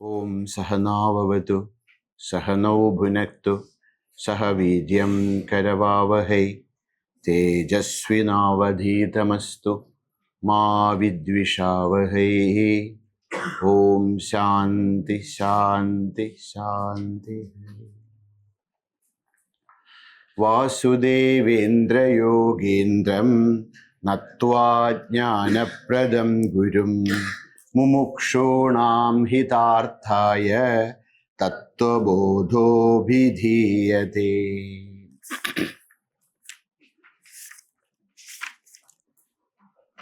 Om Sahanavavatu Sahanau Bhunaktu Sahavidyam Karavavahai Tejasvinavadhitamastu Ma Vidvishavahai. Om Shanti Shanti Shanti. Vasudevendra Yogendram Nattva Jnanapradam Gurum Mumukshonam Hitarthaya Tattvabodho Vidhiyate.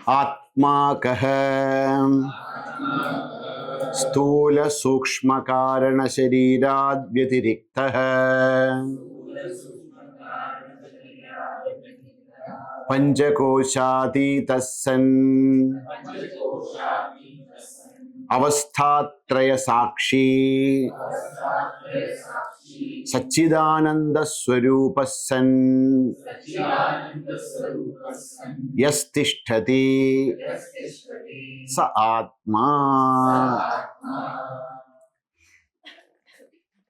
Atma kaha Stula Sukshma Karana Sharirad Vyatiriktaha Pancha Koshas san Avasthatraya Sakshi Satchidananda Swarupasan Yastishtati Sa Atma.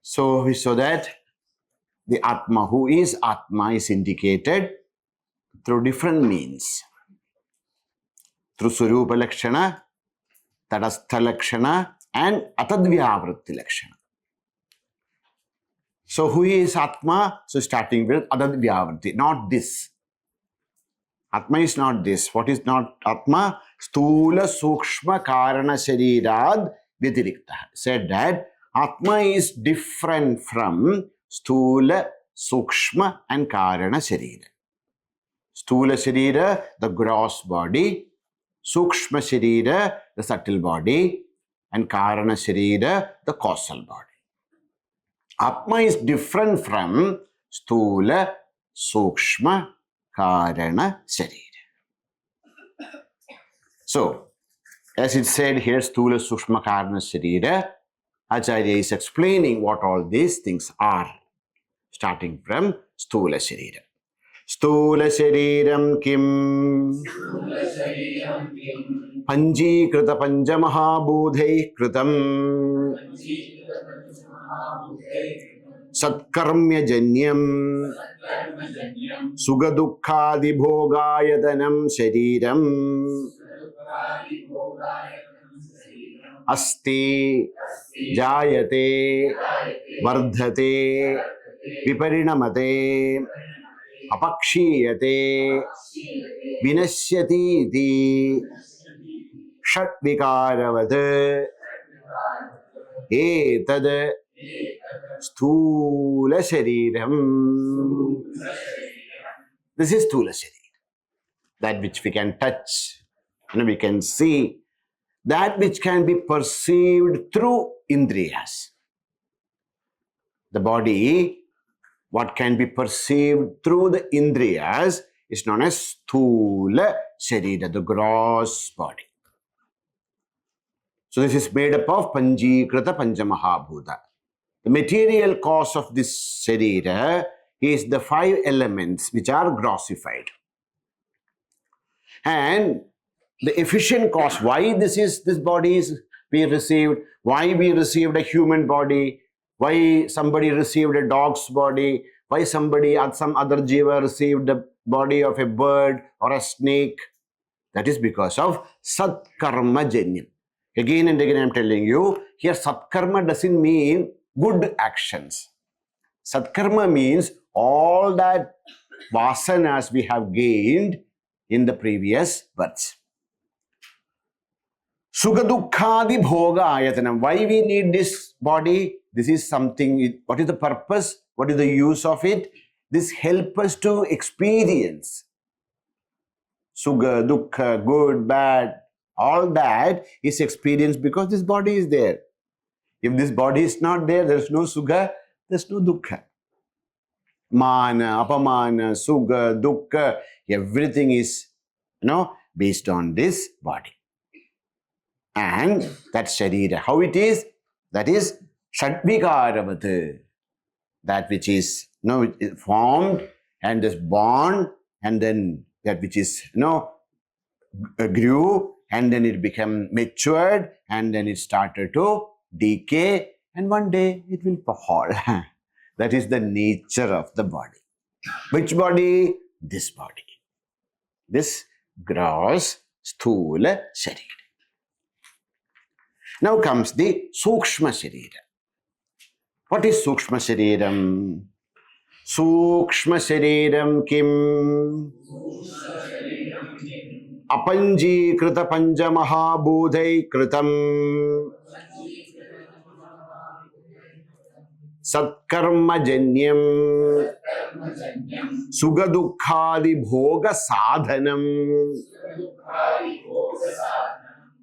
So we saw that the Atma, who is Atma, is indicated through different means. Through Swarupa Lakshana, Tadastha Lakshana, and Atadvyavritti Lakshana. So who is Atma? So starting with Atadvyavritti, not this. Atma is not this. What is not Atma? Stula Sukshma Karana Sharirad Vyatirikta. Said that Atma is different from Stula, Sukshma and Karana Sharira. Stula Sharira, the gross body. Sukshma Sharira, the subtle body. And Karana Sharira, the causal body. Atma is different from Stula, Sukshma, Karana, Sharira. So, as it said here, Stula, Sukshma, Karana, Sharira, Acharya is explaining what all these things are, starting from Stula Sharira. Stula Shariram Kim Panjikrita Panjamahabudhai Kritam Satkarmya Janyam Sugadukkadi Bhogayatanam Shariram Asti Jayate Vardhate Viparinamate Apakshiyate Vinashyati iti Shatvikaravat Etad Stula Shariram. This is Stula Sharira. That which we can touch, we can see, that which can be perceived through Indriyas. The body, what can be perceived through the Indriyas, is known as Sthula Sharira, the gross body. So this is made up of Panjikrita Panchamahabhuta. The material cause of this Sharira is the 5 elements which are grossified. And the efficient cause, why this body is we received, why we received a human body, why somebody received a dog's body, why somebody or some other jiva received the body of a bird or a snake. That is because of Satkarma Janyam. Again and again I am telling you, here Satkarma doesn't mean good actions. Satkarma means all that vasanas we have gained in the previous births. Sugadukkadi bhoga ayatanam. Why we need this body? This is something, what is the purpose? What is the use of it? This helps us to experience. Sugha, dukkha, good, bad, all that is experienced because this body is there. If this body is not there, there is no sugha, there is no dukkha. Mana, apamana, sugha, dukkha, everything is, based on this body. And that Sharira, how it is? That is Shatvikaravat. That which is formed and is born, and then that which is grew, and then it became matured, and then it started to decay, and one day it will fall. That is the nature of the body. Which body? This body. This gross, sthula sharira. Now comes the Sukshma Sharira. What is Sukshma Shariram? Sukshma Shariram kim? Apanjikrita Panjamahabhudai kritam Satkarmajanyam Sugadukhadi Bhoga Sadhanam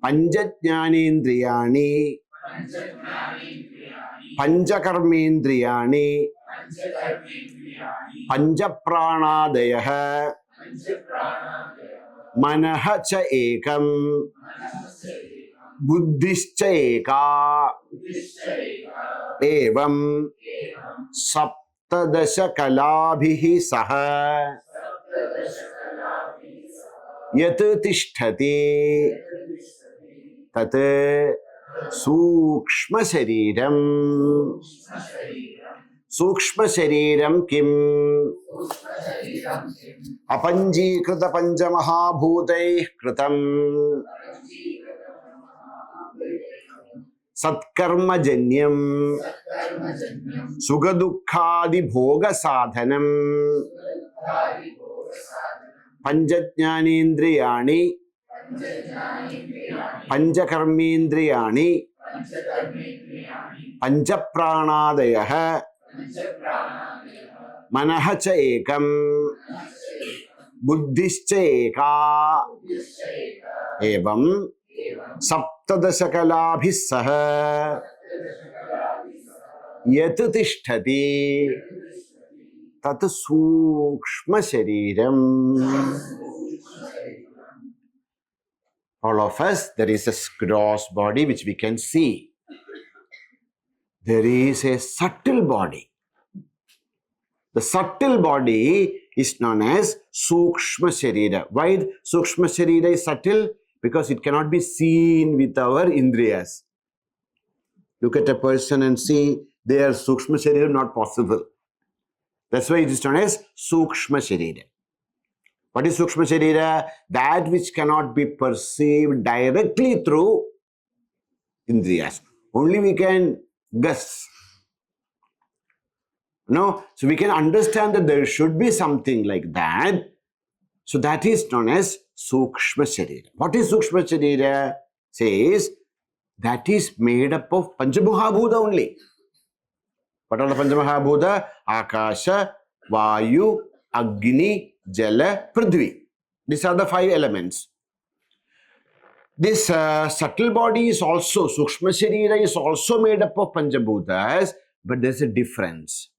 Panchajnanendriyani Panchakarmendriyani Panchapranadayah Manaha cha ekam Buddhischa eka Evam Saptadasha kalabhihi saha Yat tishtati Tat Sukshma Shariram. Sukshma Shariram kim? Apanjikrita Panjamahabhutay kritam Satkarmajanyam Sugadukhadi Bhoga Sadhanam Panchajnanendriyani Panchakarmendriyani Panchapranadayah Manaha cha ekam Buddhischa eka Evam Saptadasakalabhis saha Yat tishtati Tat Sukshma Shariram. All of us, there is a gross body which we can see. There is a subtle body. The subtle body is known as Sukshma Sharira. Why Sukshma Sharira is subtle? Because it cannot be seen with our indriyas. Look at a person and see their Sukshma Sharira, not possible. That's why it is known as Sukshma Sharira. What is Sukshma Sharira? That which cannot be perceived directly through indriyas. Only we can guess. No? So we can understand that there should be something like that. So that is known as Sukshma Sharira. What is Sukshma Sharira? Says that is made up of Panchamahabhuta only. What are the Panchamahabhuta? Akasha, Vayu, Agni, Jala, Prithvi. These are the 5 elements. This subtle body is also, Sukshma Sharira is also made up of Panchabhutas, but there's a difference.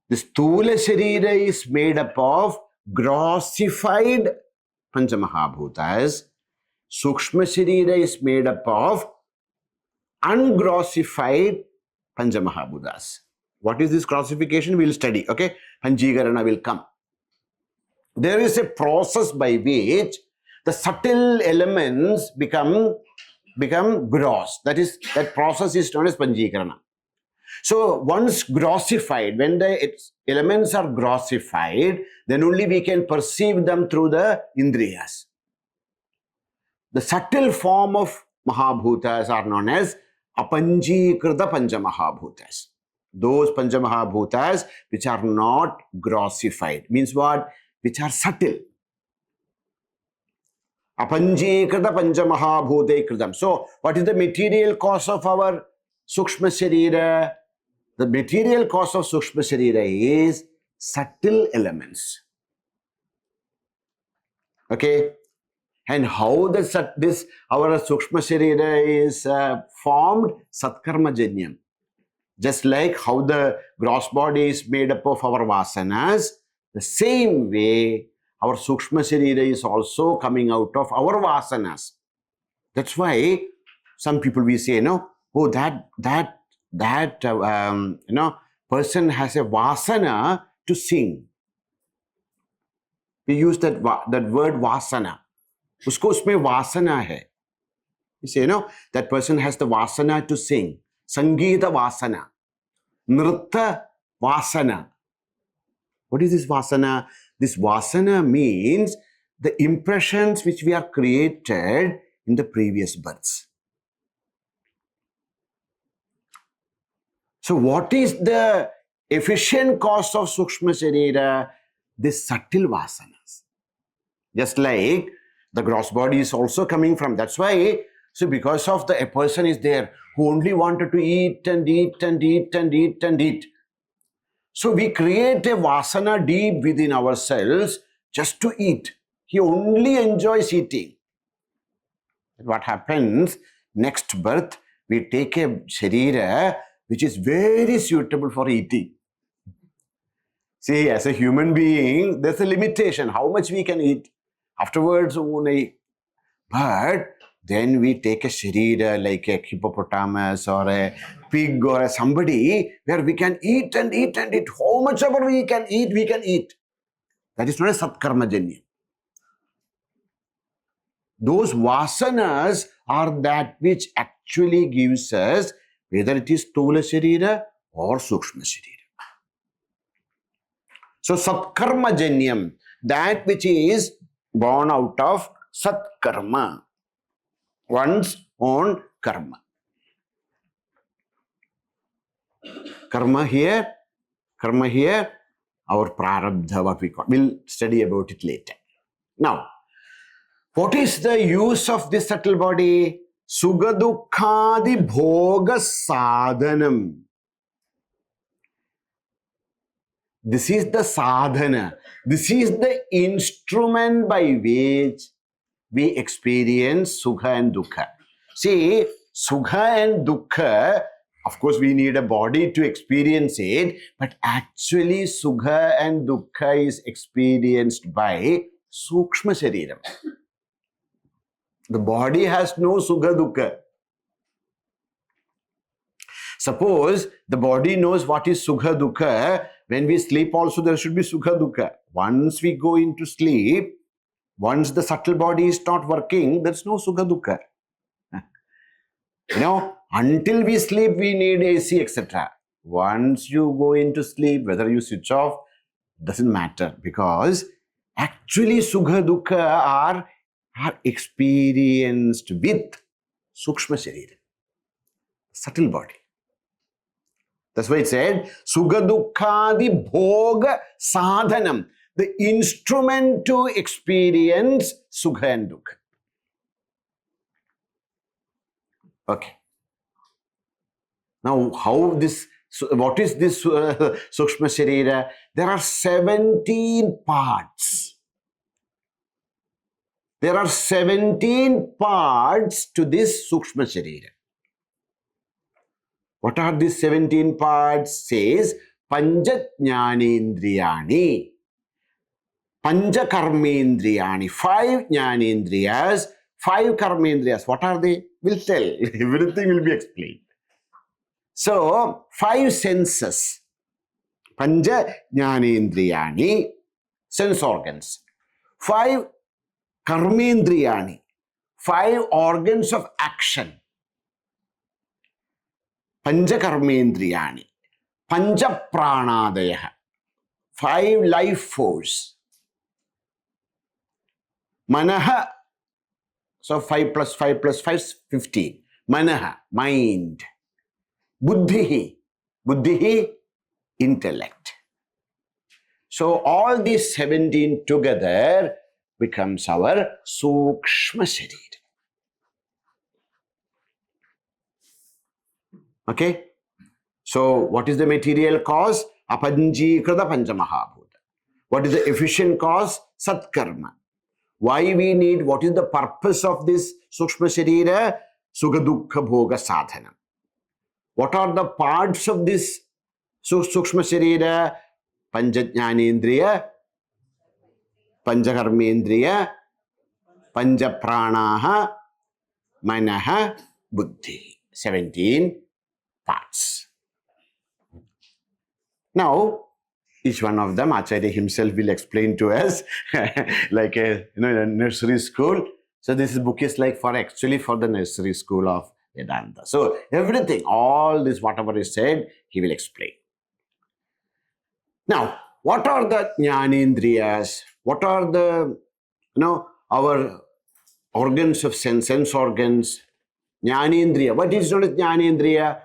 The Sthula Sharira is made up of grossified Panchamahabhutas. Sukshma Sharira is made up of ungrossified Panchamahabhutas. What is this grossification? We will study, okay? Panjigarana will come. There is a process by which the subtle elements become gross. That process is known as Panjikarana. So once grossified, when the elements are grossified, then only we can perceive them through the indriyas. The subtle form of Mahabhutas are known as Apanjikrita Panchamahabhutas. Those Panchamahabhutas which are not grossified. Means what? Which are subtle. Apanjikrita Panchamahabhute kritam. So what is the material cause of our Sukshma Sharira? The material cause of Sukshma Sharira is subtle elements. Okay? And how our Sukshma Sharira is formed? Satkarma Janyam. Just like how the gross body is made up of our vasanas, the same way our Sukshma Sharira is also coming out of our vasanas. That's why some people we say, oh, that person has a vasana to sing. We use that word vasana. Usko usme vasana hai. You say, that person has the vasana to sing. Sangeeta vasana. Nritta vasana. What is this vasana? This vasana means the impressions which we are created in the previous births. So what is the efficient cause of Sukshma Sharira? This subtle vasanas. Just like the gross body is also coming from. That's why, so because of a person is there who only wanted to eat and eat and eat and eat and eat. So we create a vasana deep within ourselves just to eat. He only enjoys eating. What happens? Next birth, we take a Sharira which is very suitable for eating. See, as a human being, there's a limitation, how much we can eat. Afterwards, but then we take a Sharira like a hippopotamus or a pig or somebody where we can eat and eat and eat. How much ever we can eat. That is not a Satkarma Janya. Those vasanas are that which actually gives us, whether it is Stula Sharira or Sukshma Sharira. So Satkarma Janyam, that which is born out of Satkarma, one's own karma. Karma here, our prarabdha, what we call. We'll study about it later. Now, what is the use of this subtle body? Sugadukhadi bhoga sadhanam. This is the sadhana. This is the instrument by which we experience sukha and dukkha. See, sukha and dukkha, of course we need a body to experience it, but actually sukha and dukkha is experienced by sukshma shariram. The body has no sukha dukkha. Suppose the body knows what is sukha dukkha, when we sleep also there should be sukha dukkha. Once we go into sleep, once the subtle body is not working, there's no sukha dukkha. Until we sleep, we need AC, etc. Once you go into sleep, whether you switch off, doesn't matter, because actually sukha dukkha are experienced with sukshma sharira, subtle body. That's why it said, Sukha Dukkhadi Bhoga Sadhanam, the instrument to experience Sukha and Dukkha. Okay. Now, what is this Sukshma Sharira? There are 17 parts. There are 17 parts to this Sukshma Sharira. What are these 17 parts? Says, Pancha Jnanendriyani, Pancha Karmendriyani, 5 Jnanendriyas, 5 Karmendriyas. What are they? We'll tell. Everything will be explained. So, 5 senses. Pancha Jnanendriyani, sense organs. 5 Karmendriyani, 5 organs of action. Pancha Karmendriyani, Pancha Pranadaya, 5 life force. Manaha, so 5 plus 5 plus 5 is 15. Manaha, mind. Buddhihi, intellect. So all these 17 together becomes our Sukshma Sharira. Okay? So what is the material cause? Apanjikrita Panchamahabhuta. What is the efficient cause? Satkarma. Why we need, what is the purpose of this Sukshma Sharira? Sukha Dukkha Bhoga Sadhana. What are the parts of this Sukshma Sharira? Pancha Jnanendriya, Pancha Karmendriya, Pancha Pranaha, Manaha, Buddhi. 17 parts. Now, each one of them, Acharya himself will explain to us, like a nursery school. So this book is like actually for the nursery school of Vedanta. So everything, all this, whatever is said, he will explain. Now, what are the jnanendriyas? What are the, our organs of sense organs? Jnanendriya. What is known as jnanendriya?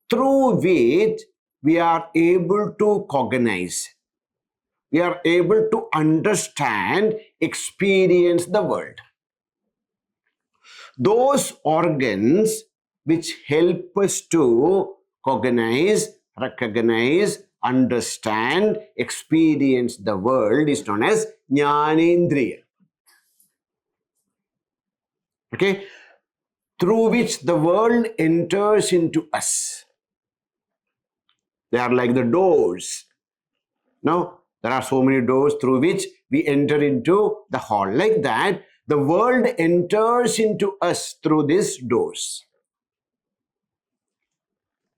Through which we are able to cognize, we are able to understand, experience the world. Those organs which help us to cognize, recognize, understand, experience the world is known as jnanendriya. Okay? Through which the world enters into us. They are like the doors. No? There are so many doors through which we enter into the hall. Like that, the world enters into us through these doors.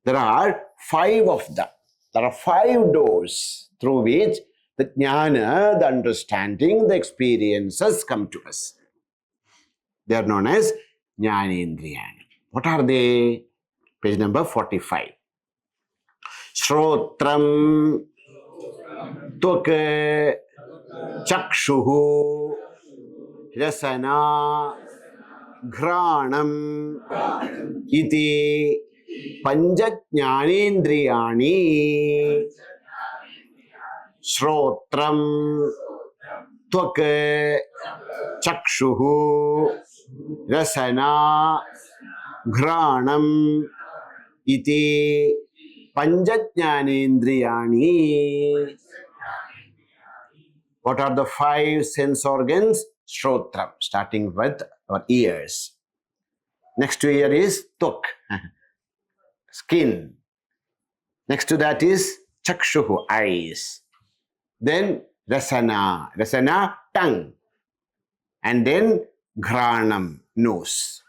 There are 5 of them. There are 5 doors through which the jnana, the understanding, the experiences come to us. They are known as jnanendriyani. What are they? Page number 45. Shrotram, Tvak, Chakshuhu, Rasana, Ghranam, Iti, Panchajnanendriyani, Shrotram, Tvak, Chakshuhu, Rasana, Ghranam, Iti, Panchajnanendriyani. What are the 5 sense organs? Shrotram, starting with our ears. Next to ear is Tvak, skin. Next to that is Chakshuhu, eyes. Then Rasana, tongue. And then Ghranam, nose.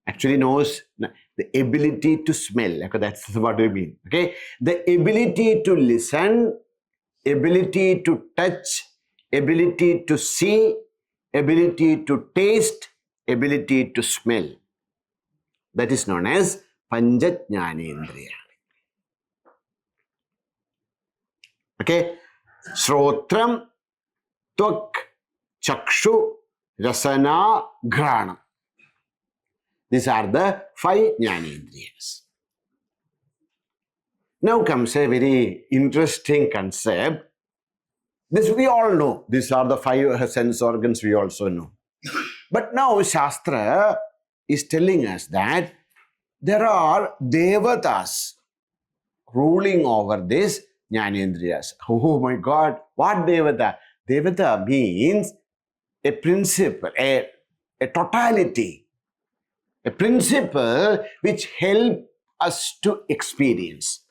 Actually, nose, the ability to smell. That's what we mean. Okay? The ability to listen, ability to touch, ability to see, ability to taste, ability to smell. That is known as Panchajnanendriya. Okay? Shrotram, Tvak, Chakshu, Rasana, Ghranam. These are the 5 jnanendriyas. Now comes a very interesting concept. This we all know. These are the 5 sense organs we also know. But now Shastra is telling us that there are devatas ruling over these jnanendriyas. Oh my God, what devata? Devata means a principle, a totality, a principle which helps us to experience.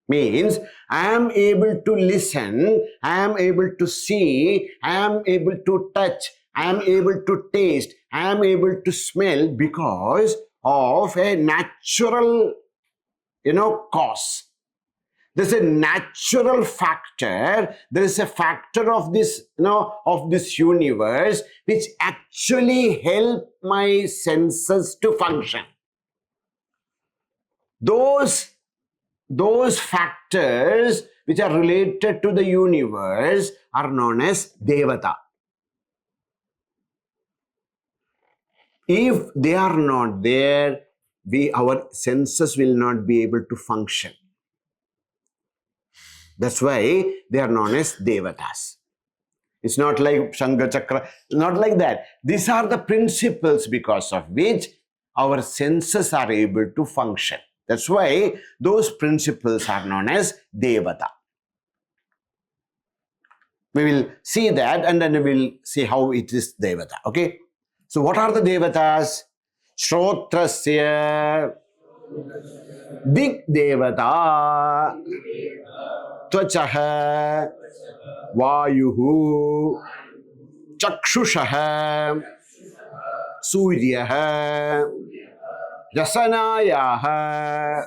Means I am able to listen, I am able to see, I am able to touch, I am able to taste, I am able to smell because of a natural, cause. There's a natural factor, there is a factor of this, of this universe which actually help my senses to function. Those factors which are related to the universe are known as devata. If they are not there, our senses will not be able to function. That's why they are known as devatas. It's not like Shanga Chakra, not like that. These are the principles because of which our senses are able to function. That's why those principles are known as devata. We will see that and then we will see how it is devata. Okay? So what are the devatas? Shrotrasya Dig devata Tvachaha Vayuhu Chakshushaha Suryaha Rasanayaha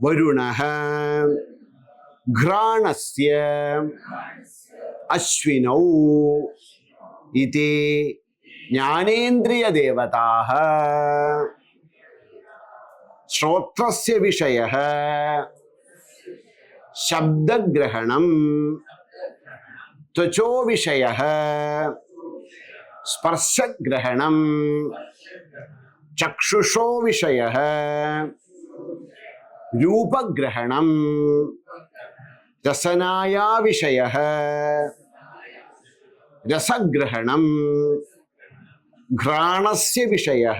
Varunaha Ghranasya Ashvinau iti jnanendriya devataha shrotrasya vishayah shabdagrahanam tvacho vishayah sparshagrahanam chakshusho vishayah rupagrahanam rasanaya vishayah rasagrahanam घ्राणस्य विषयः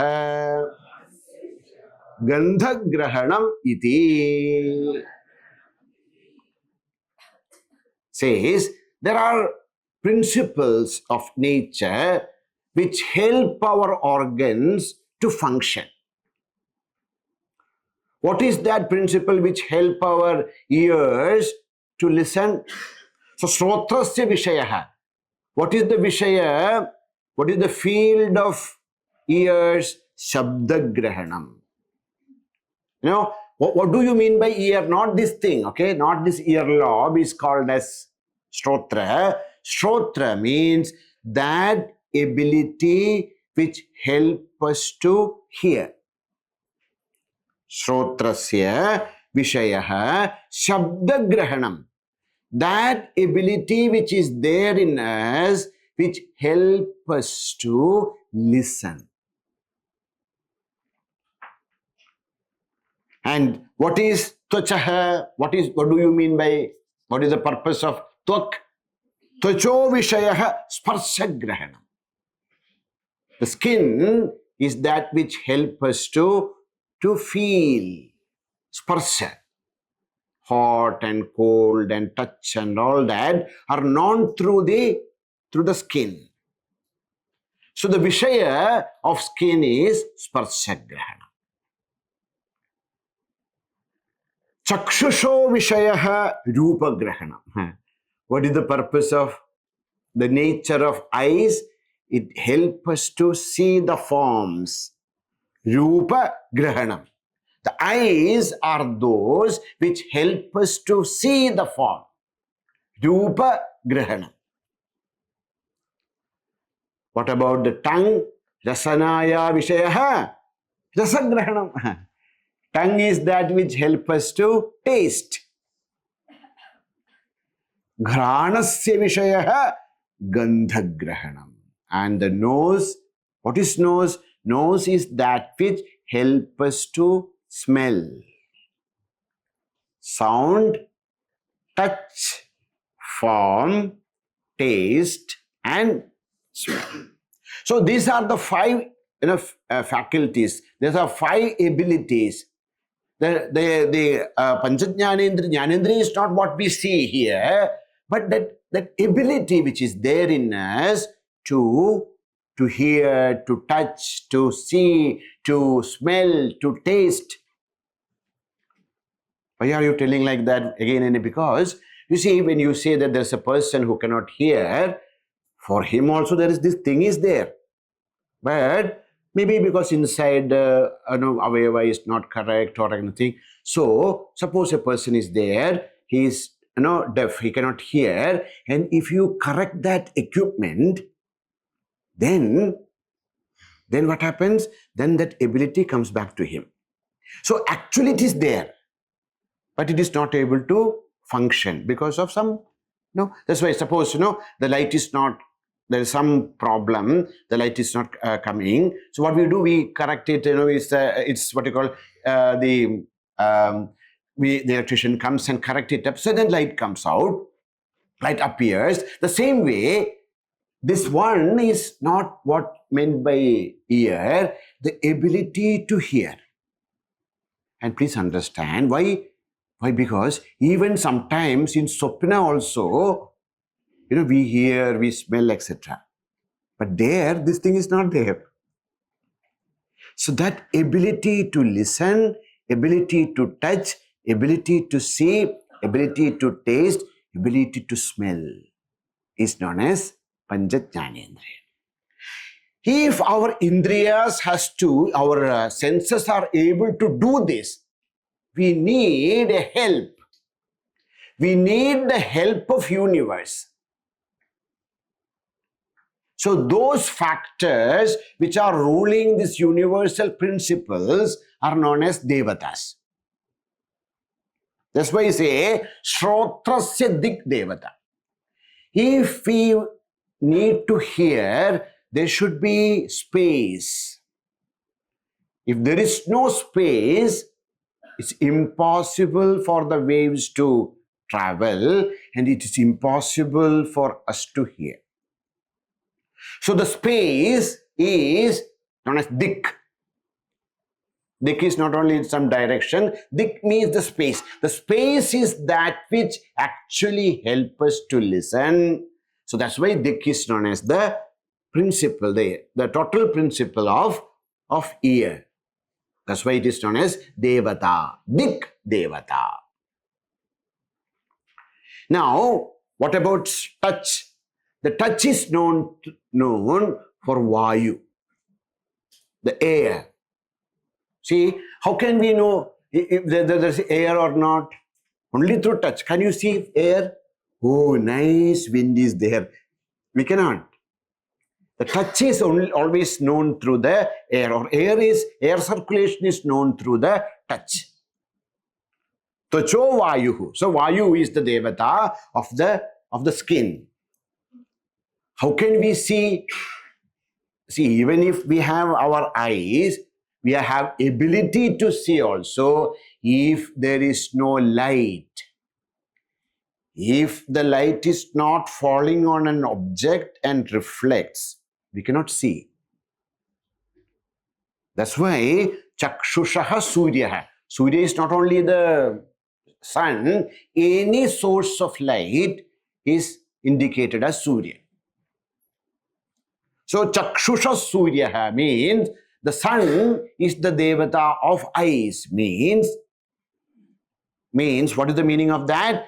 गंधग्रहणम iti says there are principles of nature which help our organs to function. What is that principle which help our ears to listen? So shrotrasya vishayah. What is the vishaya? What is the field of ears? Shabdagrahanam. You know, what do you mean by ear? Not this thing, okay? Not this earlobe is called as shrotra. Shrotra means that ability which help us to hear. Shrotrasya vishayah shabdagrahanam. That ability which is there in us, which help us to listen. And what is tvachaha? What do you mean by, what is the purpose of tvak? Tvacho vishayah sparshagrahanam. The skin is that which help us to feel. Sparsha. Hot and cold and touch and all that are known through the skin. So the vishaya of skin is sparshagrahana. Chakshusho vishaya rupagrahana. What is the purpose of the nature of eyes? It helps us to see the forms. Rupa grahanam. The eyes are those which help us to see the form. Rupa grahana. What about the tongue? Rasanaya vishayah rasagrahanam. Tongue is that which help us to taste. Ghranasya vishayah gandhagrahanam. And the nose, what is nose? Nose is that which help us to smell. Sound, touch, form, taste, and smell. So these are the five faculties. These are five abilities. The Panchajnanendriya is not what we see here, but that ability which is there in us to hear, to touch, to see, to smell, to taste. Why are you telling like that again and because you see, when you say that there's a person who cannot hear, for him also there is this thing is there. But maybe because inside avayava is not correct or anything. So suppose a person is there, he is deaf, he cannot hear, and if you correct that equipment, then what happens? Then that ability comes back to him. So actually it is there, but it is not able to function because of some, that's why suppose, the light is not, there is some problem, the light is not coming. So what we do, we correct it, it's what you call, the electrician comes and correct it up. So then light comes out, light appears. The same way, this one is not what meant by ear, the ability to hear. And please understand why. Why? Because even sometimes in Swapna also, we hear, we smell, etc. But there, this thing is not there. So that ability to listen, ability to touch, ability to see, ability to taste, ability to smell is known as Panchajnanendriya. If our indriyas our senses are able to do this, we need a help. We need the help of universe. So those factors which are ruling these universal principles are known as devatas. That's why you say, Shrotrasya Dik Devata. If we need to hear, there should be space. If there is no space, it's impossible for the waves to travel, and it is impossible for us to hear. So the space is known as Dik. Dik is not only in some direction, Dik means the space. The space is that which actually helps us to listen. So that's why Dik is known as the principle, the total principle of ear. That's why it is known as Devata, Dik Devata. Now, what about touch? The touch is known for Vayu, the air. See, how can we know if there's air or not? Only through touch. Can you see air? Oh, nice wind is there. We cannot. The touch is always known through the air, or air circulation is known through the touch. Tvacho Vayuhu. So Vayu is the devata of the skin. How can we see? See, even if we have our eyes, we have ability to see also if there is no light. If the light is not falling on an object and reflects, we cannot see. That's why Chakshushaha Suryaha. Surya is not only the sun, any source of light is indicated as Surya. So Chakshusha Suryaha means the sun is the devata of eyes. Means what is the meaning of that?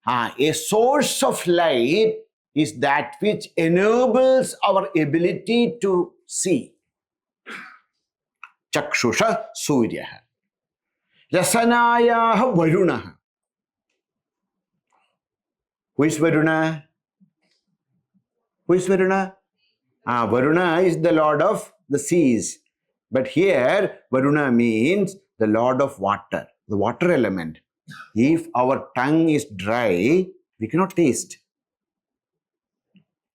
A source of light is that which enables our ability to see. Chakshusha Suryaha. Rasanayaha Varunaha. Who is Varuna? Who is Varuna? Varuna is the lord of the seas. But here, Varuna means the lord of water, the water element. If our tongue is dry, we cannot taste.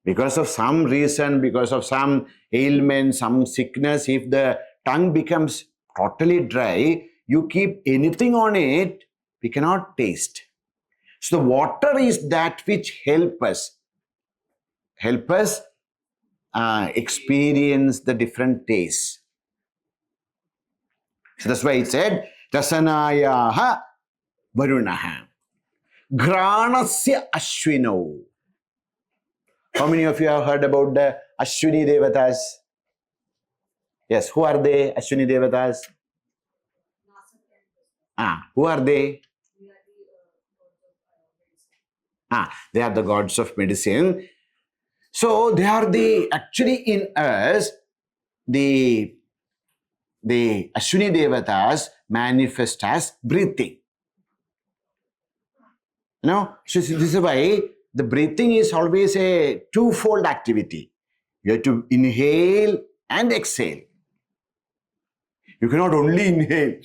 Because of some reason, because of some ailment, some sickness, if the tongue becomes totally dry, you keep anything on it, we cannot taste. So the water is that which help us experience the different tastes. So that's why it said, Rasanayaha Varunaha. Granasya Ashwino. How many of you have heard about the Ashwini Devatas? Yes, who are they, Ashwini Devatas? Who are they? They are the gods of medicine. So they are actually in us, the Ashwini Devatas manifest as breathing. So this is why the breathing is always a twofold activity. You have to inhale and exhale. You cannot only inhale,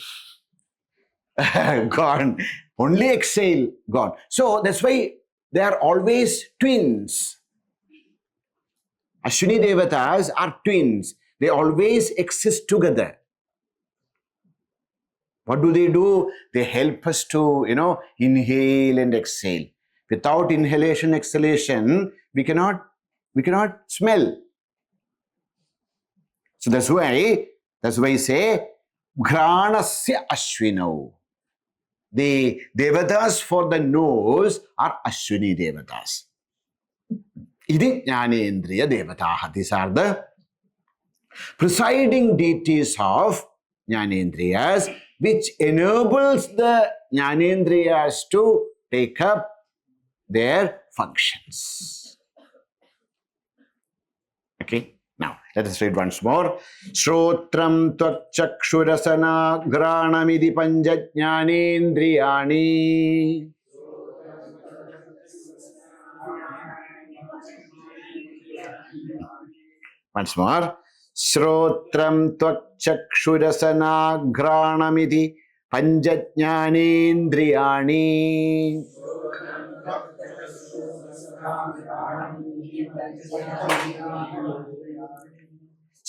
gone. Only exhale, gone. So that's why they are always twins. Ashwini Devatas are twins. They always exist together. What do? They help us to, inhale and exhale. Without inhalation, exhalation, we cannot smell. So that's why I say, Granasya Ashwino. The Devatas for the nose are Ashwini Devatas. Idi Jnanendriya Devataha. These are the presiding deities of Jnanendriyas, which enables the Jnanendriyas to take up their functions. Okay, now let us read once more. Shrotram tvakchakshurasana granamidi panjajnanendriyani. Once more. Shrotram tvakchakshurasanaghranamiti panchajnanendriyani.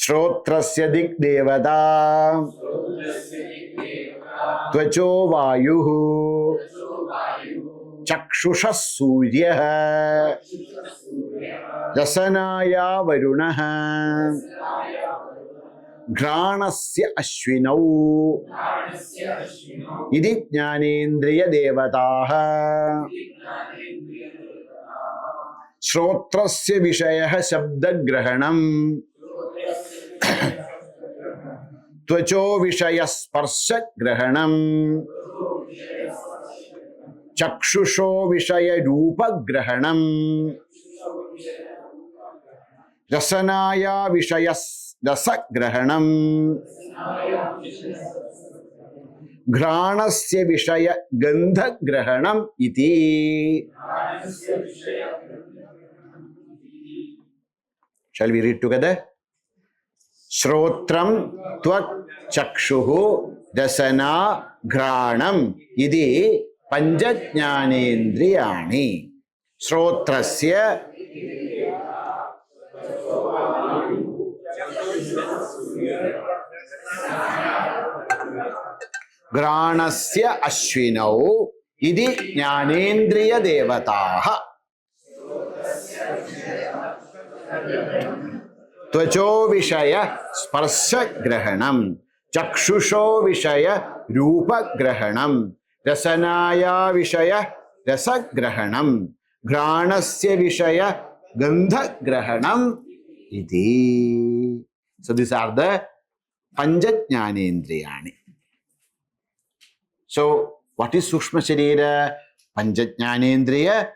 Shrotrasya digdevata tvacho vayuhu chakshushas suryah rasanaya varunaha घ्राणस्य अश्विनौ इति ज्ञानेन्द्रिय देवताः श्रोत्रस्य विषयः शब्दग्रहणम् त्वचो विषय स्पर्शग्रहणम् चक्षुषो विषय रूपग्रहणम् रसनाया विषय रसग्रहणम् घ्राणस्य विषय गंधग्रहणम् इति. Shall we read together? Shrotram tvak chakshuhu dasana ghranam idi panchajnanendriyani. Shrotrasya घ्राणस्य अश्विनौ इति ज्ञानेन्द्रिय देवताः त्वचो विषय स्पर्श ग्रहणं चक्षुषो विषय रूप ग्रहणं रसनाया विषय रस ग्रहणं घ्राणस्य विषय गंध ग्रहणं इति. So these are the panchajnanendriyani. So what is Sukshma Sharira? Panchajnanendriya,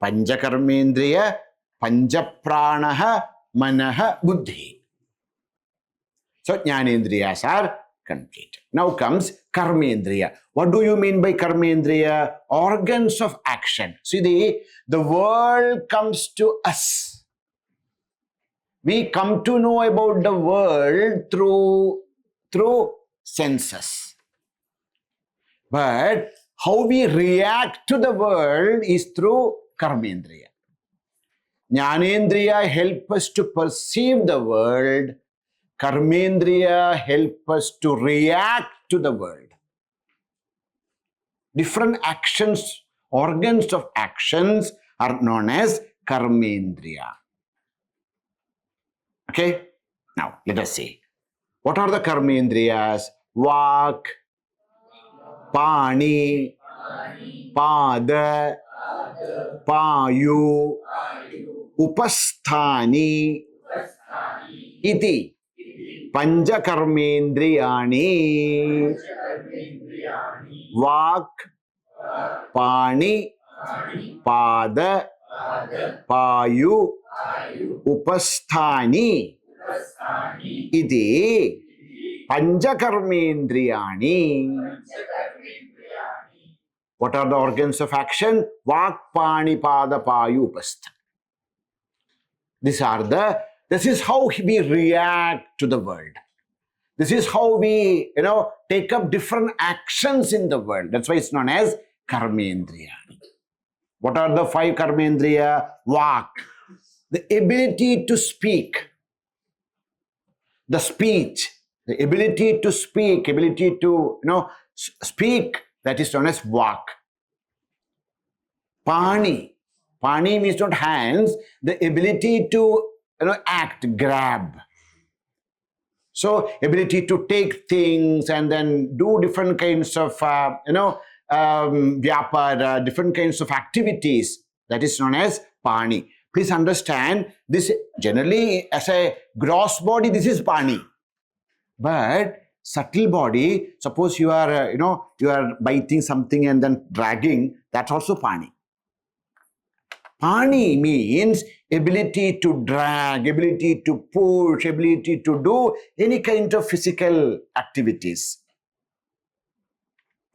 Panchakarmendriya, Panchapranaha, Manaha, Buddhi. So Jnanendriyas are complete. Now comes Karmendriya. What do you mean by Karmendriya? Organs of action. See, the world comes to us. We come to know about the world through senses. But how we react to the world is through Karmendriya. Jnanendriya help us to perceive the world. Karmendriya help us to react to the world. Different actions, organs of actions are known as Karmendriya. Okay? Now, let us see. What are the Karmendriyas? Vak, Pani, Pada, Payu, Upasthani, Iti. Pancha Karmendriyani. Vak, Pani, Pada, Payu, Upasthani, Iti. Pancha Karmendriyani. What are the organs of action? Vak, Pani, Pada, Payu, Upasthani. This is how we react to the world. This is how we, take up different actions in the world. That's why it's known as Karmendriya. What are the 5 Karmendriya? Vak, the ability to speak. The speech, the ability to speak, ability to, speak, that is known as Vak. Pani. Pani means not hands, the ability to, act, grab. So, ability to take things and then do different kinds of, vyapara, different kinds of activities. That is known as Pani. Please understand, this generally as a gross body, this is Pani. But subtle body, suppose you are, you are biting something and then dragging, that's also Pani. Pani means ability to drag, ability to push, ability to do any kind of physical activities.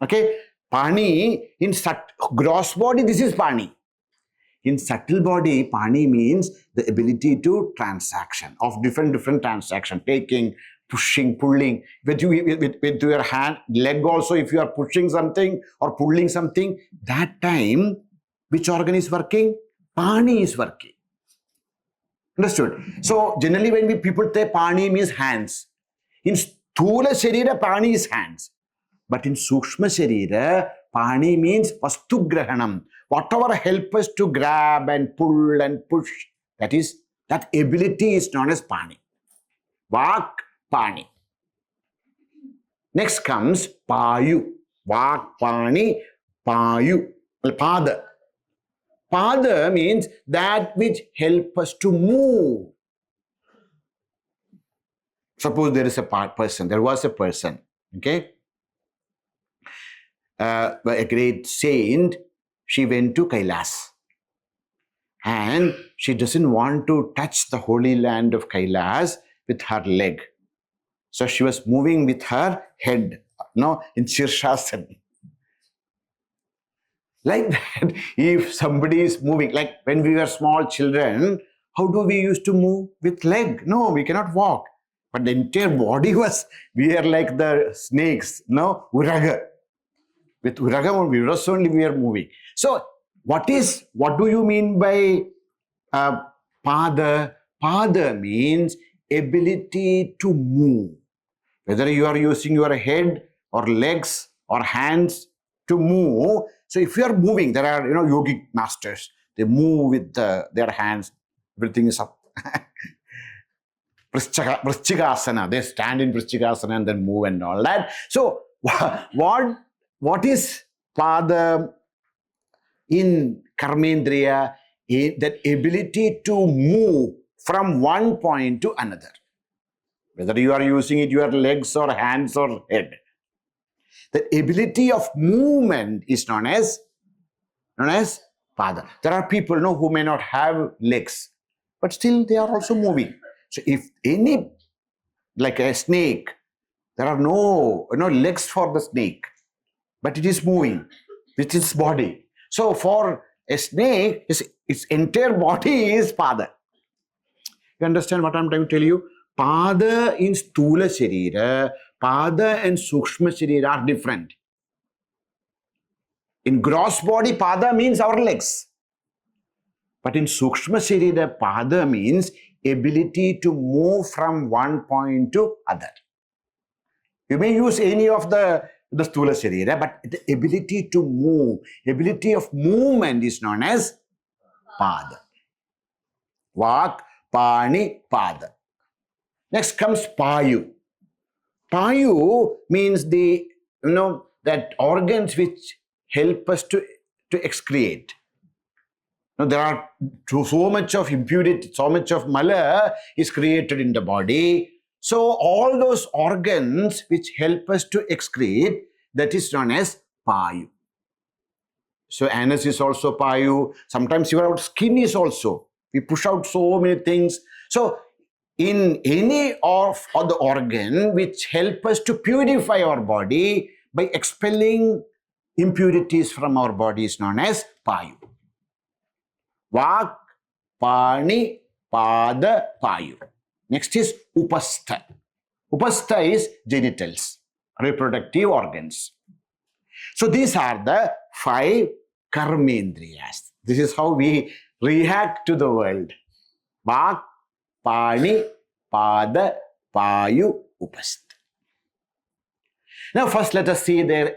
Okay? Pani, in gross body, this is Pani. In subtle body, pani means the ability to transaction of different transaction, taking, pushing, pulling. With your hand, leg also, if you are pushing something or pulling something, that time, which organ is working? Pani is working. Understood? So, generally when people say pani means hands. In Sthula Sharira, pani is hands. But in Sukshma Sharira, pani means Vastu Grahanam. Whatever helps us to grab and pull and push, that ability is known as pani. Vak, pani. Next comes payu. Vak, pani, payu. Pada. Pada means that which helps us to move. Suppose there is a person, there was a person, okay? A great saint, she went to Kailas. And she doesn't want to touch the holy land of Kailas with her leg. So she was moving with her head, in Shirshasana. Like that, if somebody is moving, like when we were small children, how do we used to move? With leg? No, we cannot walk. But the entire body we are like the snakes, Uraga. With Uraga, only we are moving. So, what do you mean by pada? Pada means ability to move. Whether you are using your head or legs or hands to move. So if you are moving, there are yogic masters. They move with their hands. Everything is up. Vrishchikasana. They stand in Vrishchikasana and then move and all that. So what is pada in Karmendriya? That ability to move from one point to another. Whether you are using your legs or hands or head. The ability of movement is known as pada. There are people who may not have legs, but still they are also moving. So if like a snake, there are no legs for the snake, but it is moving with its body. So for a snake, its entire body is pada. You understand what I am trying to tell you? Pada in Sthula Sharira, pada and Sukshma Sharira are different. In gross body, pada means our legs. But in Sukshma Sharira, pada means ability to move from one point to other. You may use any of the Sthula Sharira, but the ability to move, ability of movement is known as pada. Vak, pani, pada. Next comes payu. Payu means that organs which help us to excrete. Now, there are so much of impurity, so much of mala is created in the body. So all those organs which help us to excrete, that is known as payu. So anus is also payu. Sometimes your skin is also. We push out so many things. So in any of the organ which help us to purify our body by expelling impurities from our body is known as payu. Vak, pani, pada, payu. Next is upastha. Upastha is genitals, reproductive organs. So these are the 5 karmendriyas. This is how we react to the world. Vak, pani, pada, payu, upastha. Now first let us see their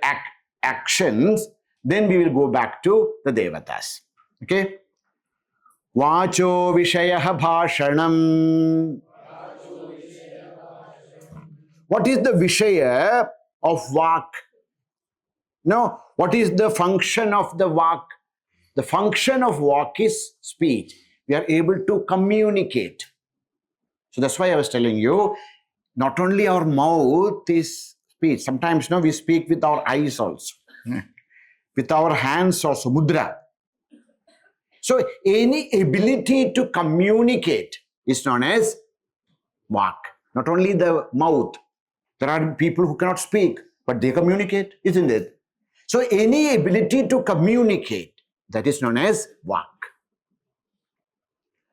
actions. Then we will go back to the devatas. Okay? Vacho vishayaha bhashanam. What is the vishaya of vak? No, what is the function of the vak? The function of vak is speech. We are able to communicate. So that's why I was telling you, not only our mouth is speech. Sometimes we speak with our eyes also. With our hands also, mudra. So any ability to communicate is known as vak. Not only the mouth. There are people who cannot speak, but they communicate, isn't it? So any ability to communicate, that is known as vak.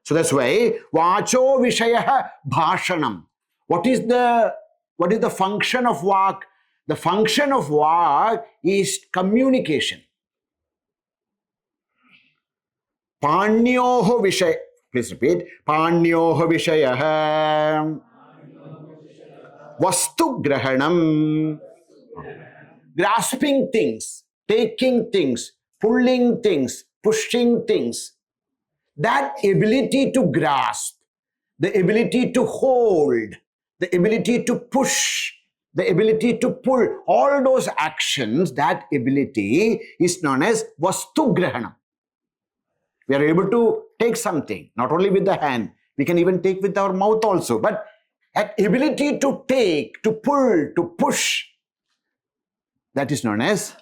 So that's why Vacho Vishaya Bhashanam. What is the function of Vak? The function of Vak is communication. Panyoho Vishaya. Please repeat. Panyoho Vishaya Vastu Grahanam. Grasping things, taking things, pulling things, pushing things. That ability to grasp, the ability to hold, the ability to push, the ability to pull, all those actions, that ability is known as Vastu Grahanam. We are able to take something, not only with the hand, we can even take with our mouth also. But that ability to take, to pull, to push, that is known as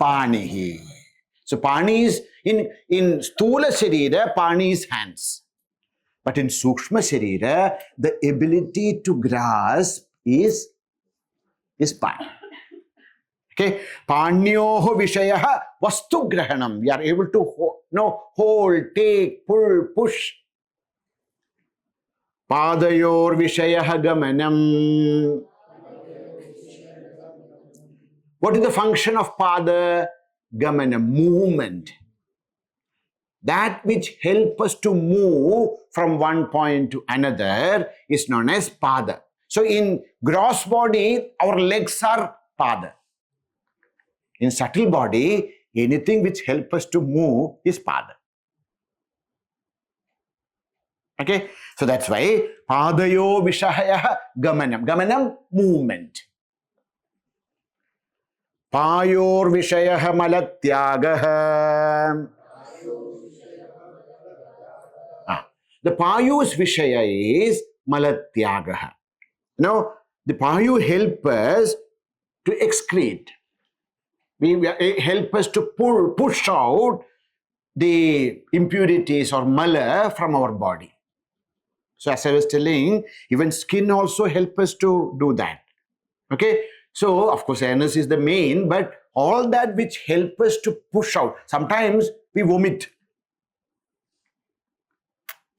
Panihi. So Pani is in Sthula Sharira, Pani is hands. But in Sukshma Sharira, the ability to grasp is Pani. Okay, Panyoho Vishayaha Vastu Grahanam. We are able to hold, take, pull, push. Padayor Vishayaha Gamanam. What is the function of Pada? Gamana, movement. That which helps us to move from one point to another is known as Pada. So in gross body, our legs are Pada. In subtle body, anything which helps us to move is Pada. Okay, so that's why Padayo Vishaya Gamanam. Gamanam, movement. Payor Vishaya Malatyagaha. The Payu's Vishaya is Malatyagaha. Now, the Payu help us to excrete. Help us to push out the impurities or mala from our body. So as I was telling, even skin also help us to do that. Okay? So, of course, anus is the main, but all that which help us to push out. Sometimes we vomit.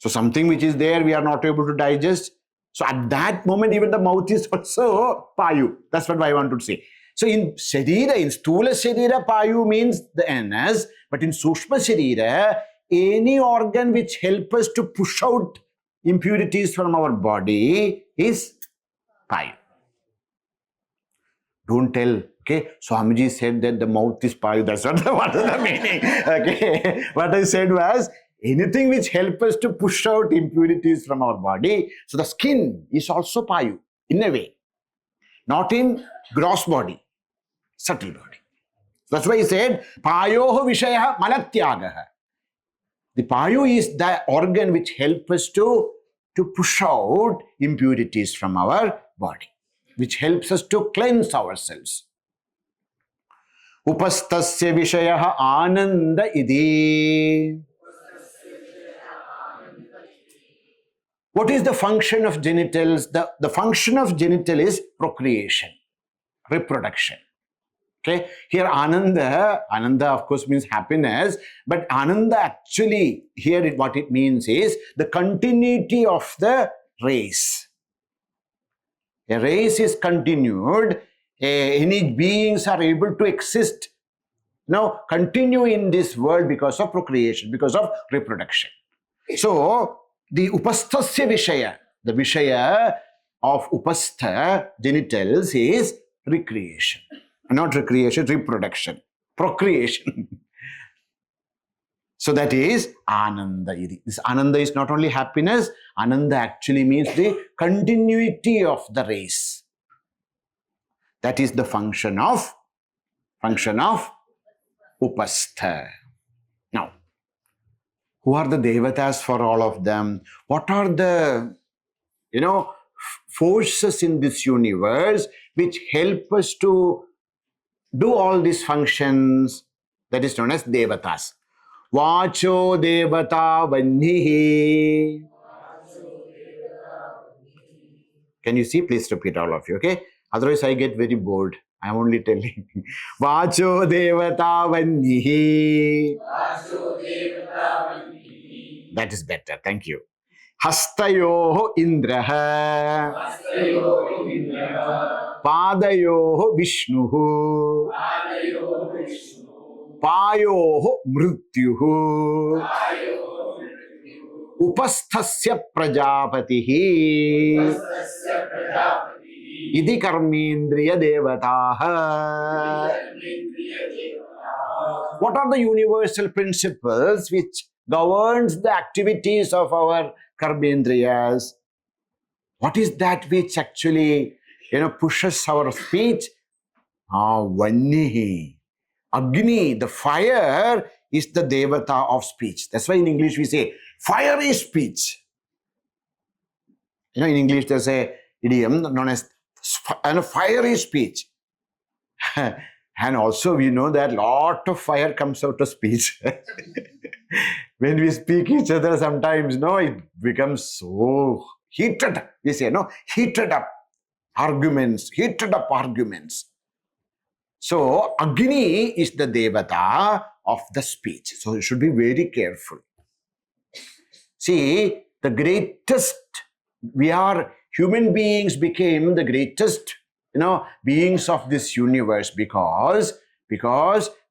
So something which is there, we are not able to digest. So at that moment, even the mouth is also Payu. That's what I want to say. So in Sharira, in Sthula Sharira, Payu means the anus. But in Sukshma Sharira, any organ which helps us to push out impurities from our body is Payu. Don't tell, okay, Swamiji said that the mouth is Payu. That's not what is the meaning. Okay, what I said was, anything which helps us to push out impurities from our body. So the skin is also Payu, in a way. Not in gross body, subtle body. That's why he said, Payoho Vishaya Malatyagaha. The Payu is the organ which helps us to push out impurities from our body, which helps us to cleanse ourselves. Upastasya Vishaya Ananda Idi. What is the function of genitals? The function of genital is procreation, reproduction. Okay, here Ananda of course means happiness, but Ananda actually, here what it means is the continuity of the race. A race is continued, any beings are able to exist, continue in this world because of procreation, because of reproduction. So, the upasthasya Vishaya, the Vishaya of upastha, genitals, is recreation. Not recreation, reproduction, procreation. So that is Ananda. This Ananda is not only happiness, Ananda actually means the continuity of the race. That is the function of upastha. Now, who are the devatas for all of them? What are the, forces in this universe which help us to do all these functions? That is known as devatas. Vacho devata vannihi. Can you see? Please repeat, all of you, okay? Otherwise I get very bored. I am only telling. Vacho devata vannihi. That is better. Thank you. Hastayoho indraha. Padayoho vishnuhu. Payoho mrityuhu. Upasthasya prajapatihi. Iti karmendriya devataha. What are the universal principles which governs the activities of our karmendriyas? What is that which actually, pushes our speech? Vannihi. Agni, the fire, is the devata of speech. That's why in English we say, fire is speech. In English there's a idiom known as fire is speech. And also we know that lot of fire comes out of speech. When we speak each other sometimes, it becomes so heated. We say, heated up arguments. So, Agni is the devata of the speech. So, you should be very careful. See, the greatest, human beings became the greatest, beings of this universe because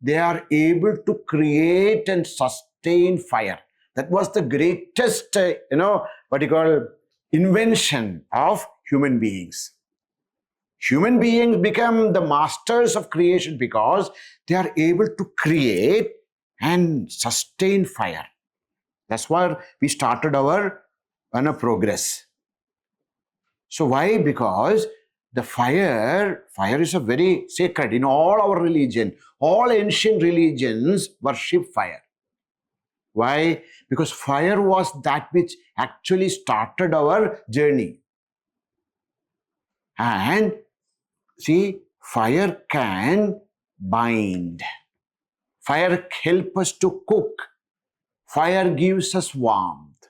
they are able to create and sustain fire. That was the greatest, invention of human beings. Human beings become the masters of creation because they are able to create and sustain fire. That's why we started our progress. So why? Because the fire is a very sacred in all our religion. All ancient religions worship fire. Why? Because fire was that which actually started our journey. And see, fire can bind. Fire helps us to cook. Fire gives us warmth.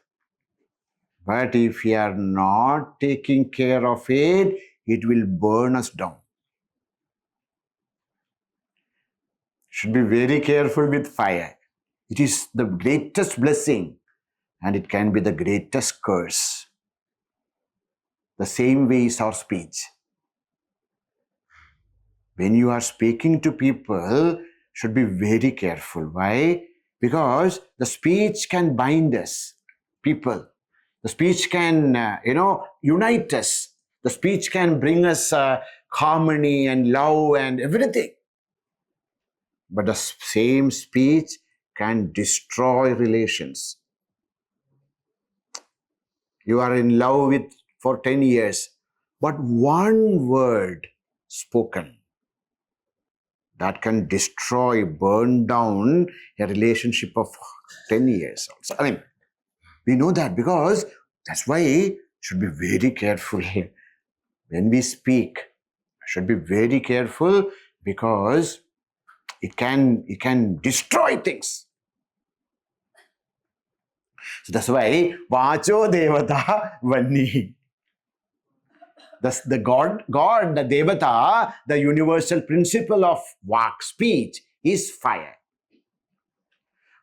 But if we are not taking care of it, it will burn us down. Should be very careful with fire. It is the greatest blessing and it can be the greatest curse. The same way is our speech. When you are speaking to people, should be very careful. Why? Because the speech can bind us, people. The speech can, unite us. The speech can bring us harmony and love and everything. But the same speech can destroy relations. You are in love for 10 years, but one word spoken that can destroy, burn down a relationship of 10 years also. We know that because that's why we should be very careful when we speak. Should be very careful because it can destroy things. So that's why Vacho Devata Vanni. Thus the God, the Devata, the universal principle of Vak, speech, is fire.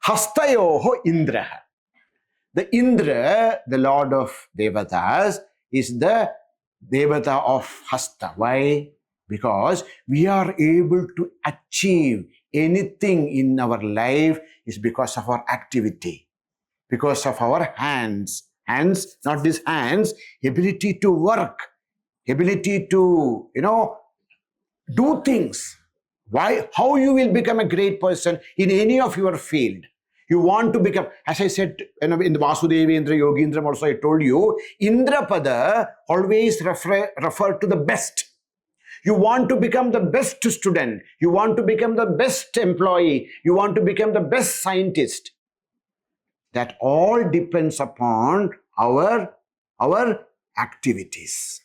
Hastayoho Indraha. The Indra, the Lord of Devatas, is the Devata of Hasta. Why? Because we are able to achieve anything in our life is because of our activity, because of our hands. Hands, not these hands, ability to work, ability to, do things. Why? How you will become a great person in any of your field. You want to become, as I said in the Vasudevendra Yogindram also, I told you, Indrapada always refer to the best. You want to become the best student. You want to become the best employee. You want to become the best scientist. That all depends upon our activities,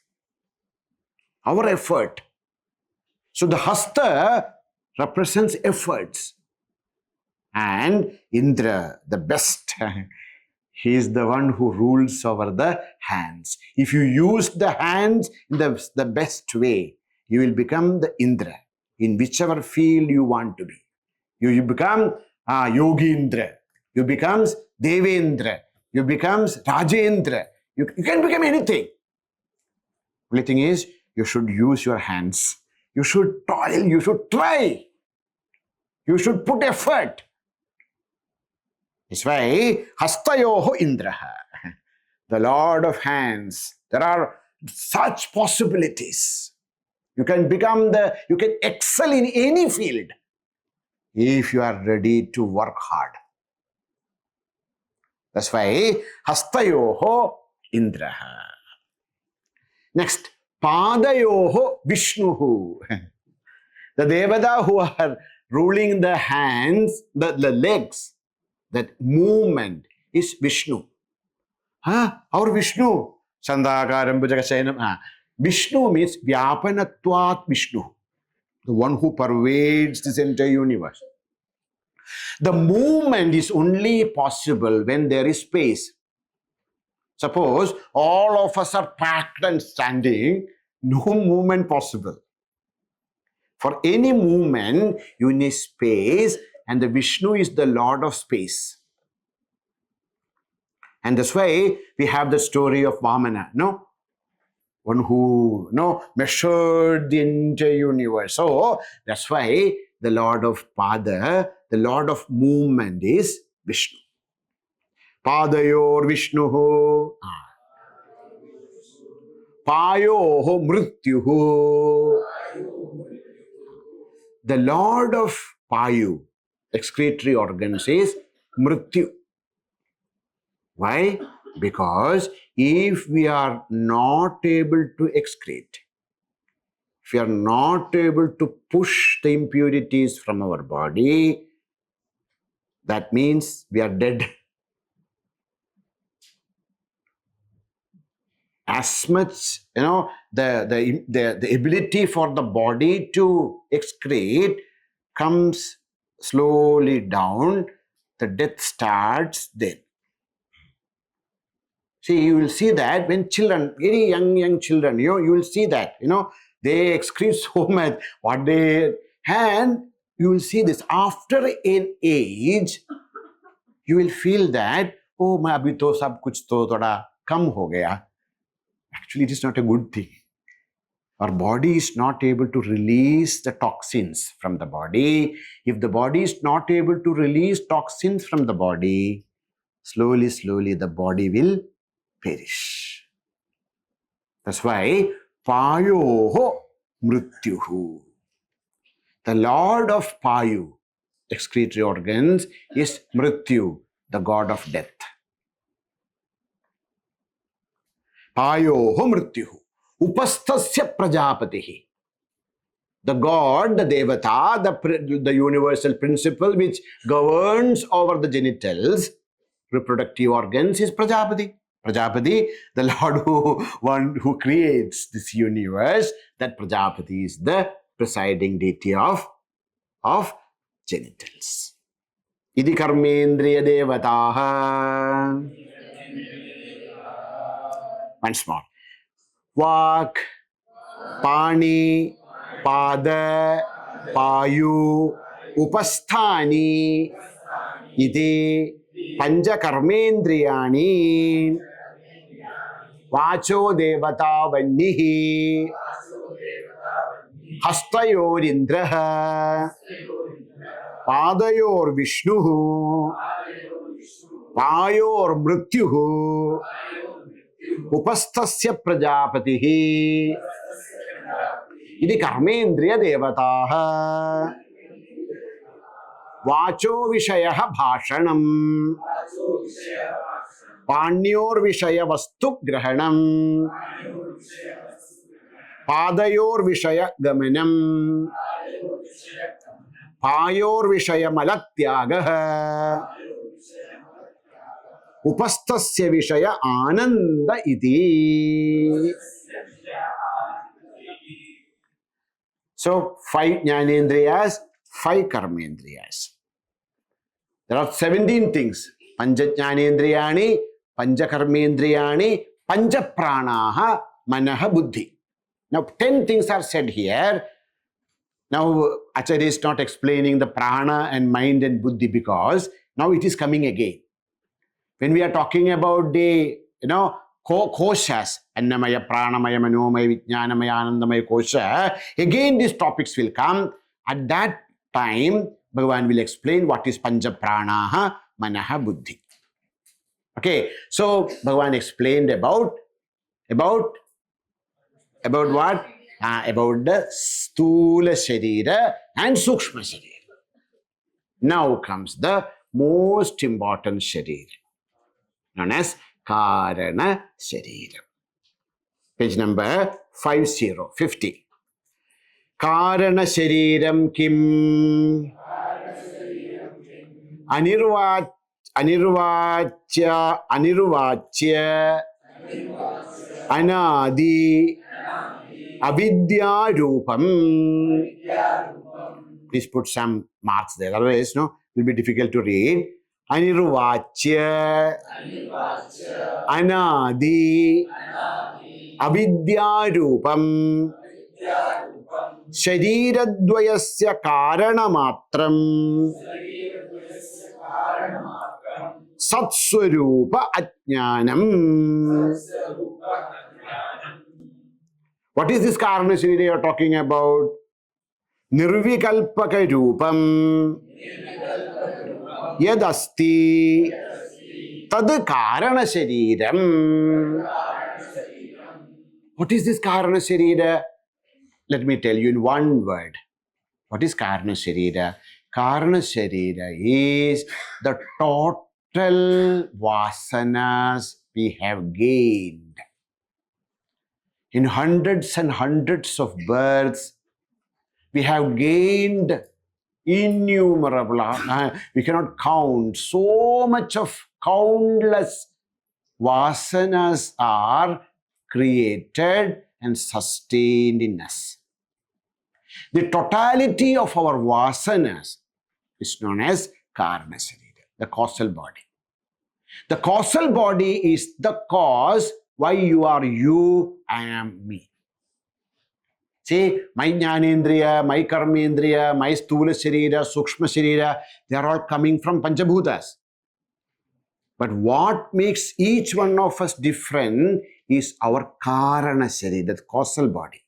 our effort. So the Hasta represents efforts. And Indra, the best, he is the one who rules over the hands. If you use the hands in the best way, you will become the Indra in whichever field you want to be. You become Yogindra, you become Devendra, you become Rajendra. You can become anything. Only thing is, you should use your hands. You should toil, you should try. You should put effort. That's why, Hastayoho Indraha, the Lord of hands. There are such possibilities. You can excel in any field if you are ready to work hard. That's why, Hastayoho Indraha. Next, Padayoho Vishnuhu. The Devata who are ruling the hands, the legs, that movement is Vishnu. Our Vishnu. Sandhakaram Bhujagasayanam. Vishnu means Vyapanatvat Vishnu, the one who pervades this entire universe. The movement is only possible when there is space. Suppose all of us are packed and standing, no movement possible. For any movement, you need space, and the Vishnu is the Lord of space. And that's why we have the story of Vamana, no? One who measured the entire universe. So that's why the Lord of Pada, the Lord of movement is Vishnu. Padayor Vishnuhu. Payoho Mrityuhu. The Lord of Payu, excretory organs, is Mrityu. Why? Because if we are not able to excrete, if we are not able to push the impurities from our body, that means we are dead. As much, the ability for the body to excrete comes slowly down, the death starts then. See, you will see that when children, very young children, you will see that, they excrete so much, and you will see this. After an age, you will feel that, oh, main abhi to sab kuch to thoda kam ho gaya. Actually, it is not a good thing. Our body is not able to release the toxins from the body. If the body is not able to release toxins from the body, slowly, the body will perish. That's why, Payoho Mrityuhu. The Lord of Payu, excretory organs, is Mrityu, the god of death. Payoho Mrityuhu. Upasthasya Prajapatihi. The God, the Devata, the universal principle which governs over the genitals, reproductive organs, is Prajapati. Prajapati, the Lord who creates this universe, that Prajapati is the presiding deity of genitals. Idi karmendriya devataha. Once more. Vak, Pani, Pada, Payu, Upasthani, Iti, Pancha Karmendriyani, Vacho Devata Vannihi, Hastayor Indraha, Padayor Vishnuhu, Payor Mrityuhu, Upasthasya Prajapatihi, Iti Karmendriya Devataha, Vacho Vishayaha Bhashanam, Panyor Vishaya Vastu Grahanam, Padayor Vishaya Gamanam, Payor Vishaya Malatyagaha, Upasthasya Vishaya Ananda Iti. So, 5 Jnanendriyas, 5 Karmendriyas. There are 17 things. Pancha Jnanendriyani, Pancha Karmendriyani, Pancha Pranaha, Manaha Buddhi. Now 10 things are said here. Now Acharya is not explaining the prana and mind and buddhi because now it is coming again. When we are talking about the, koshas, annamaya, pranamaya, manomaya, vijnanamaya, anandamaya kosha, again these topics will come. At that time, Bhagavan will explain what is pancha pranaha, manaha, buddhi. Okay, so Bhagavan explained about what? About the stula sharira and sukshma sharira. Now comes the most important sharira, known as Karana Sharira. Page number 50. Karana Shariram Kim Anirvachya Anadi Avidya Rupam. Please put some marks there, otherwise it will be difficult to read. Anirvachya Anadi Avidya Rupam Shariradvayasya Karanamatram Satswarupa Ajnanam. What is this Karana Sharira you are talking about? Nirvikalpaka Rupam Yadasti Tad Karana Shariram. What is this Karana Sharira? Let me tell you in one word. What is Karana Sharira? Karana Sharira is the total vasanas we have gained in hundreds and hundreds of births. We have gained innumerable, we cannot count, so much of countless vasanas are created and sustained in us. The totality of our vasanas is known as Karana Sharira, the causal body. The causal body is the cause why you are you, I am me. See, my Jnanendriya, my Karmendriya, my Stula Sharira, Sukshma Sharira, they are all coming from Panchabhutas. But what makes each one of us different is our Karana Sharira, the causal body.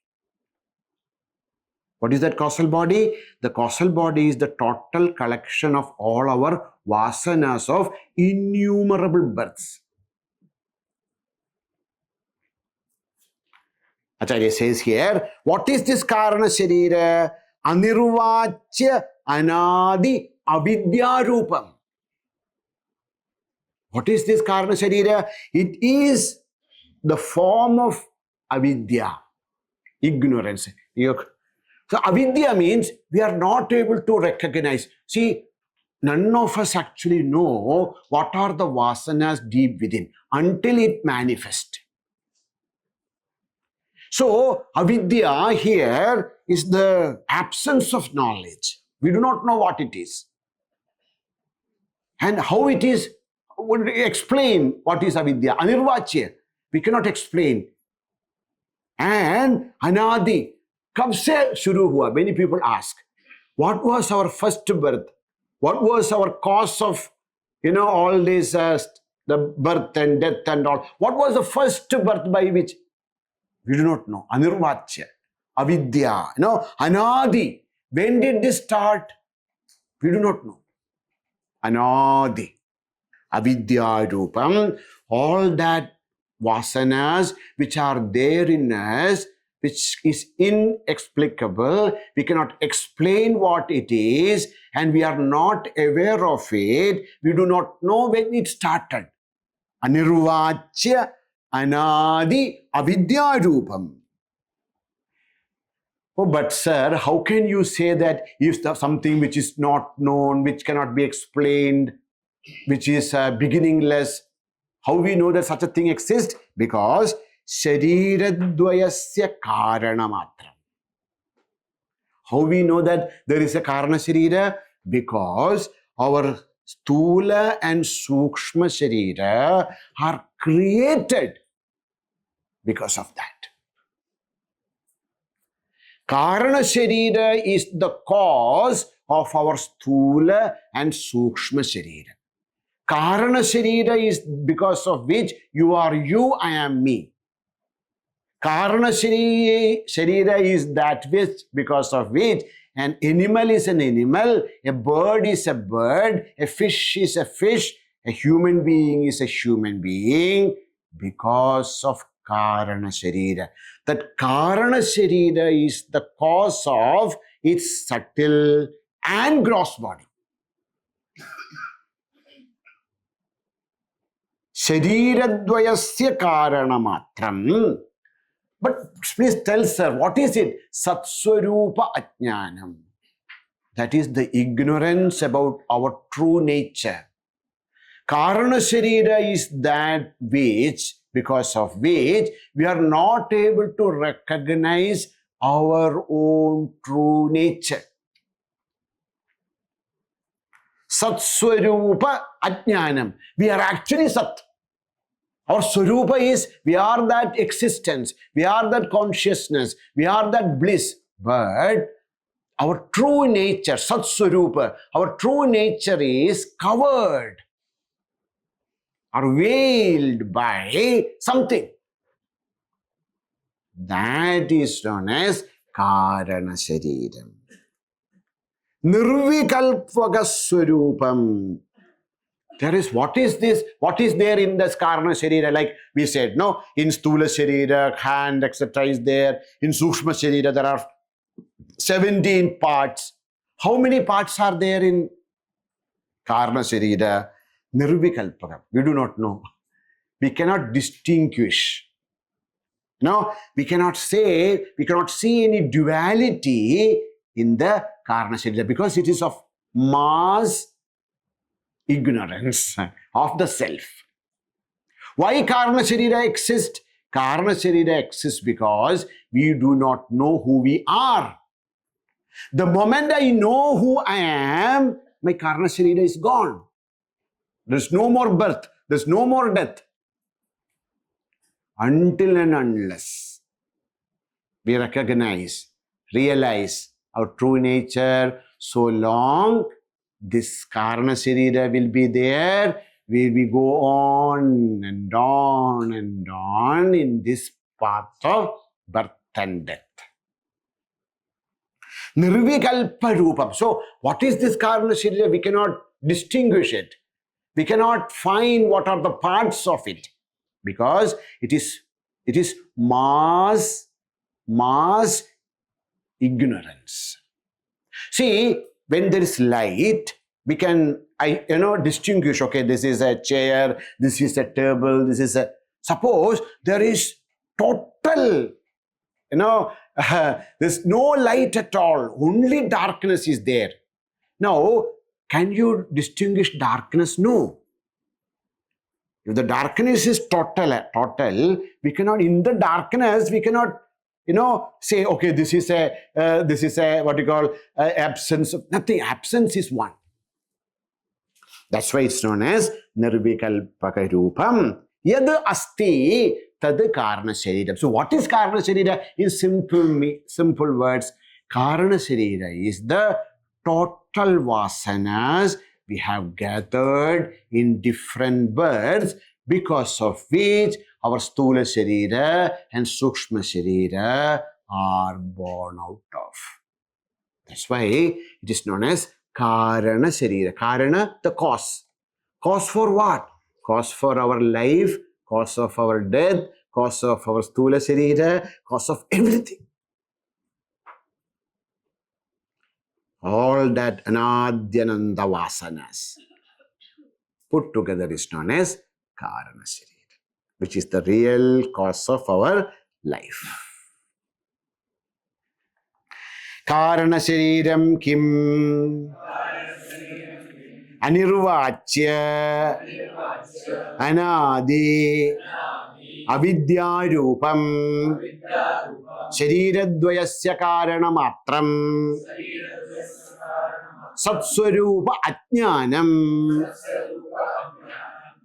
What is that causal body? The causal body is the total collection of all our vasanas of innumerable births. Acharya says here, what is this Karana Sharira? Anirvachya Anadi Avidya Rupam. What is this Karana Sharira? It is the form of avidya, ignorance. So avidya means we are not able to recognize. See, none of us actually know what are the vasanas deep within until it manifests. So avidya here is the absence of knowledge. We do not know what it is. And how it is, would explain what is avidya. Anirvachya, we cannot explain. And anadi, kab se shuru hua? Many people ask, what was our first birth? What was our cause of, all this, the birth and death and all? What was the first birth by which? We do not know. Anirvachya, avidya, anadi. When did this start? We do not know. Anadi, avidya rupam, all that vasanas which are there in us, which is inexplicable, we cannot explain what it is, and we are not aware of it, we do not know when it started. Anirvachya Anadi Avidya Rupam. Oh, but sir, how can you say that if something which is not known, which cannot be explained, which is beginningless, how we know that such a thing exists? Because Shariradvayasya Karanamatram. How we know that there is a Karana Sharira? Because our Stula and Sukshma Sharira are created because of that. Karana Sharira is the cause of our Sthula and Sukshma Sharira. Karana Sharira is because of which you are you, I am me. Karana Sharira is that which, because of which an animal is an animal, a bird is a bird, a fish is a fish, a human being is a human being, because of Karana Sharira. That Karana Sharira is the cause of its subtle and gross body. Shariradvayasya Karanamatram. But please tell, sir, what is it? Satswarupa Ajnanam. That is the ignorance about our true nature. Karana Sharira is that which, because of which, we are not able to recognize our own true nature. Satswarupa Ajnanam. We are actually Sat. Our Swarupa is, we are that existence, we are that consciousness, we are that bliss. But our true nature, Sat Swarupa, our true nature is covered or veiled by something. That is known as Karana Shariram. Nirvikalpaka Swarupam. There is, what is this? What is there in this Karana Sharira? Like we said, no, in Sthula Sharira, hand, etc. is there. In Sukshma Sharira, there are 17 parts. How many parts are there in Karana Sharira? Nirvikalpaka. We do not know. We cannot distinguish. No, we cannot say, we cannot see any duality in the Karana Sharira because it is of mass ignorance of the self. Why Karana Sharira exists? Karana Sharira exists because we do not know who we are. The moment I know who I am, my Karana Sharira is gone. There's no more birth. There's no more death. Until and unless we recognize, realize our true nature, so long this Karana Sharira will be there. We will go on and on and on in this path of birth and death. Nirvikalpa Rupam. So, what is this Karana Sharira? We cannot distinguish it. We cannot find what are the parts of it because it is mass ignorance. See, when there is light, we can, distinguish, okay, this is a chair, this is a table, this is a... Suppose there is total, there's no light at all, only darkness is there. Now, can you distinguish darkness? No. If the darkness is total, we cannot, in the darkness, we cannot, say, okay, this is a what you call absence of nothing. Absence is one. That's why it's known as Nirvikalpaka Rupam. Yad asti tad Karana Shariram. So what is Karana Sharira? In simple words, Karana Sharira is the total vasanas we have gathered in different births, because of which our Sthula Sharira and Sukshma Sharira are born out of. That's why it is known as Karana Sharira. Karana, the cause. Cause for what? Cause for our life, cause of our death, cause of our Sthula Sharira, cause of everything. All that Anadyananda Vasanas put together is known as Karana Sharira, which is the real cause of our life. Karana Shariram Kim Anirvachya Anadi Avidya Rupam Shariradvayasya Karanamatram Satswarupa Ajnanam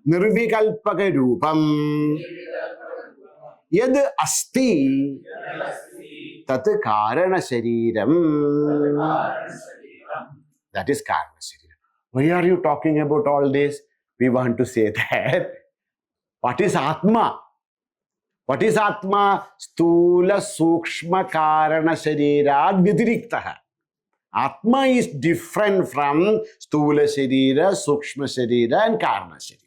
Nirvikalpaka Rupam Yad Asti tat karana shariram. That is karana shariram. Why are you talking about all this? We want to say that what is Atma? What is Atma? Stula Sukshma Karana Sharirad Vyatiriktaha. Atma is different from Stula Sharira, Sukshma Sharira and Karana Sharira.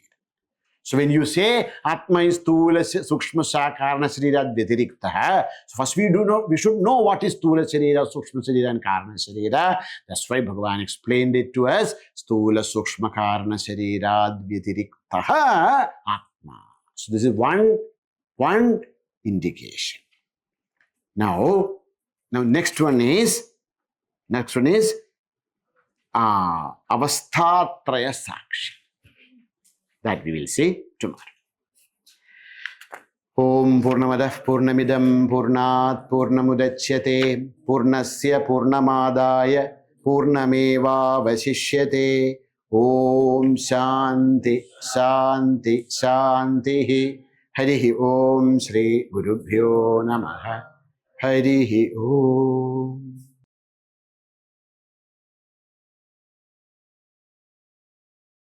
So when you say Atma is Stula Sukshma Karana Sharira Vyatiriktaha, so first we should know what is Stula Sharira, Sukshma Sharira and Karana Sharira. That's why Bhagavan explained it to us. Stula Sukshma Karana Sharira Vyatiriktaha Atma. So this is one indication. Now next one is Avasthatraya Sakshi. That we will see tomorrow. Om Purnamadah Purnamidam Purnat Purnamudachyate Purnasya Purnamadaya Purnameva Vasishyate. Om Shanti Shanti Shanti. Harihi Om Shri Gurubhyo Namaha. Harihi Om.